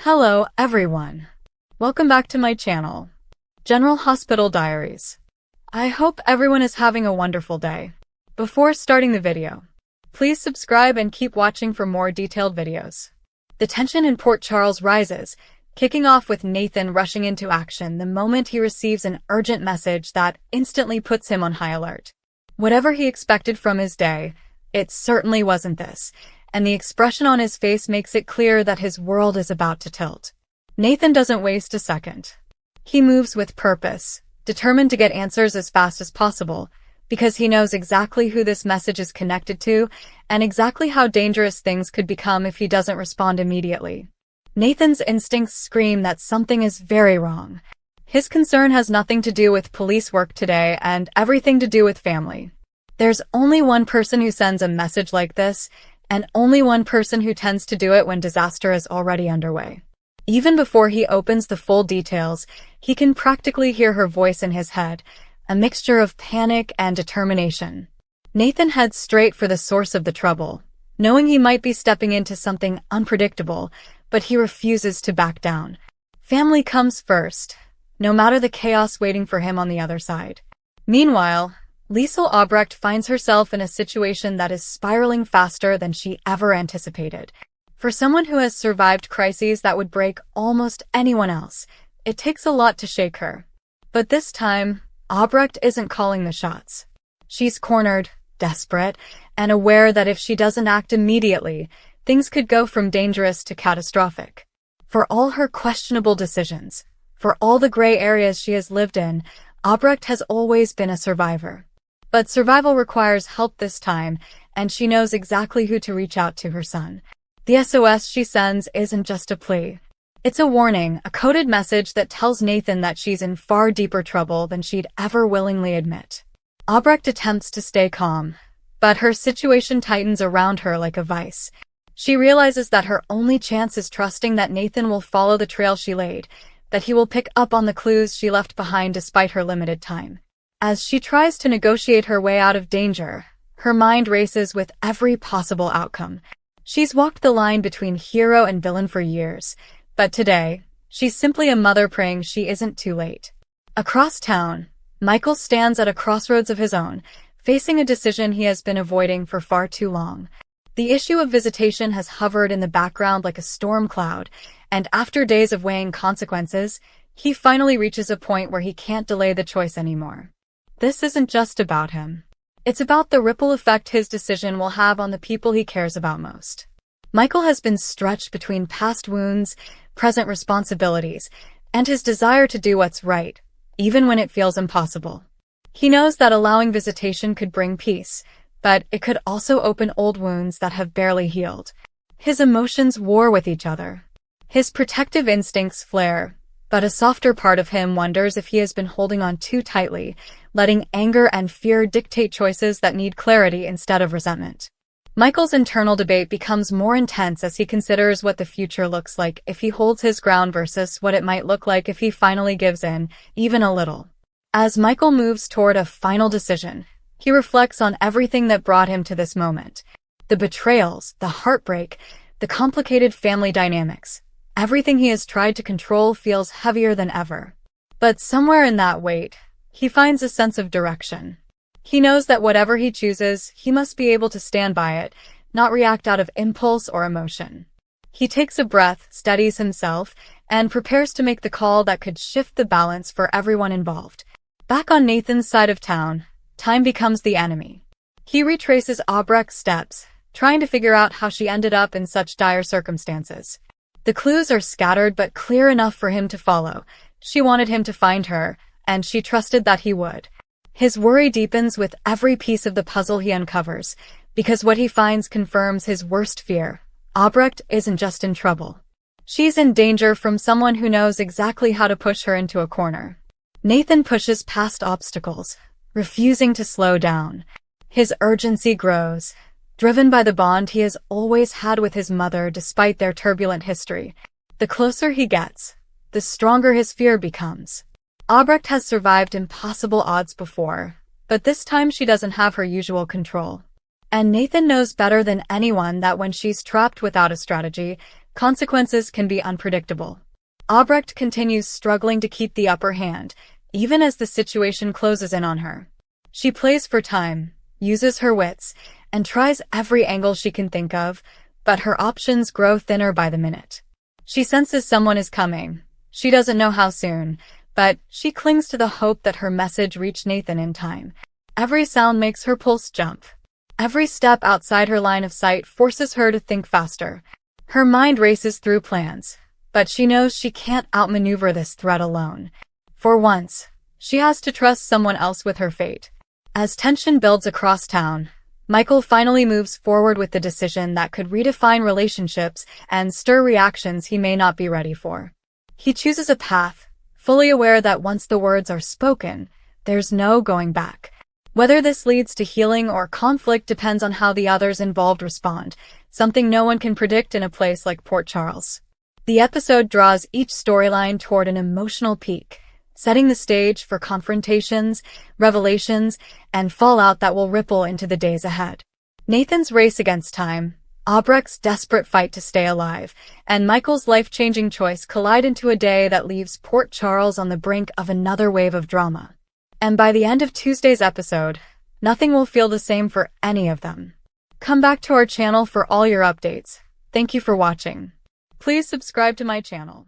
Hello, everyone. Welcome back to my channel, General Hospital Diaries. I hope everyone is having a wonderful day. Before starting the video, please subscribe and keep watching for more detailed videos. The tension in Port Charles rises, kicking off with Nathan rushing into action the moment he receives an urgent message that instantly puts him on high alert. Whatever he expected from his day, it certainly wasn't this, and the expression on his face makes it clear that his world is about to tilt. Nathan doesn't waste a second. He moves with purpose, determined to get answers as fast as possible, because he knows exactly who this message is connected to and exactly how dangerous things could become if he doesn't respond immediately. Nathan's instincts scream that something is very wrong. His concern has nothing to do with police work today and everything to do with family. There's only one person who sends a message like this, and only one person who tends to do it when disaster is already underway. Even before he opens the full details, he can practically hear her voice in his head, a mixture of panic and determination. Nathan heads straight for the source of the trouble, knowing he might be stepping into something unpredictable, but he refuses to back down. Family comes first, no matter the chaos waiting for him on the other side. Meanwhile, Liesl Obrecht finds herself in a situation that is spiraling faster than she ever anticipated. For someone who has survived crises that would break almost anyone else, it takes a lot to shake her. But this time, Obrecht isn't calling the shots. She's cornered, desperate, and aware that if she doesn't act immediately, things could go from dangerous to catastrophic. For all her questionable decisions, for all the gray areas she has lived in, Obrecht has always been a survivor. But survival requires help this time, and she knows exactly who to reach out to: her son. The SOS she sends isn't just a plea. It's a warning, a coded message that tells Nathan that she's in far deeper trouble than she'd ever willingly admit. Obrecht attempts to stay calm, but her situation tightens around her like a vice. She realizes that her only chance is trusting that Nathan will follow the trail she laid, that he will pick up on the clues she left behind despite her limited time. As she tries to negotiate her way out of danger, her mind races with every possible outcome. She's walked the line between hero and villain for years, but today, she's simply a mother praying she isn't too late. Across town, Michael stands at a crossroads of his own, facing a decision he has been avoiding for far too long. The issue of visitation has hovered in the background like a storm cloud, and after days of weighing consequences, he finally reaches a point where he can't delay the choice anymore. This isn't just about him. It's about the ripple effect his decision will have on the people he cares about most. Michael has been stretched between past wounds, present responsibilities, and his desire to do what's right, even when it feels impossible. He knows that allowing visitation could bring peace, but it could also open old wounds that have barely healed. His emotions war with each other. His protective instincts flare, but a softer part of him wonders if he has been holding on too tightly, letting anger and fear dictate choices that need clarity instead of resentment. Michael's internal debate becomes more intense as he considers what the future looks like if he holds his ground versus what it might look like if he finally gives in, even a little. As Michael moves toward a final decision, he reflects on everything that brought him to this moment. The betrayals, the heartbreak, the complicated family dynamics. Everything he has tried to control feels heavier than ever. But somewhere in that weight, he finds a sense of direction. He knows that whatever he chooses, he must be able to stand by it, not react out of impulse or emotion. He takes a breath, steadies himself, and prepares to make the call that could shift the balance for everyone involved. Back on Nathan's side of town, time becomes the enemy. He retraces Obrecht's steps, trying to figure out how she ended up in such dire circumstances. The clues are scattered but clear enough for him to follow. She wanted him to find her, and she trusted that he would. His worry deepens with every piece of the puzzle he uncovers, because what he finds confirms his worst fear. Obrecht isn't just in trouble. She's in danger from someone who knows exactly how to push her into a corner. Nathan pushes past obstacles, refusing to slow down. His urgency grows, driven by the bond he has always had with his mother despite their turbulent history. The closer he gets, the stronger his fear becomes. Obrecht has survived impossible odds before, but this time she doesn't have her usual control. And Nathan knows better than anyone that when she's trapped without a strategy, consequences can be unpredictable. Obrecht continues struggling to keep the upper hand, even as the situation closes in on her. She plays for time, uses her wits, and tries every angle she can think of, but her options grow thinner by the minute. She senses someone is coming. She doesn't know how soon, but she clings to the hope that her message reach Nathan in time. Every sound makes her pulse jump. Every step outside her line of sight forces her to think faster. Her mind races through plans, but she knows she can't outmaneuver this threat alone. For once, she has to trust someone else with her fate. As tension builds across town, Michael finally moves forward with the decision that could redefine relationships and stir reactions he may not be ready for. He chooses a path, fully aware that once the words are spoken, there's no going back. Whether this leads to healing or conflict depends on how the others involved respond, something no one can predict in a place like Port Charles. The episode draws each storyline toward an emotional peak, setting the stage for confrontations, revelations, and fallout that will ripple into the days ahead. Nathan's race against time, Obrecht's desperate fight to stay alive, and Michael's life-changing choice collide into a day that leaves Port Charles on the brink of another wave of drama. And by the end of Tuesday's episode, nothing will feel the same for any of them. Come back to our channel for all your updates. Thank you for watching. Please subscribe to my channel.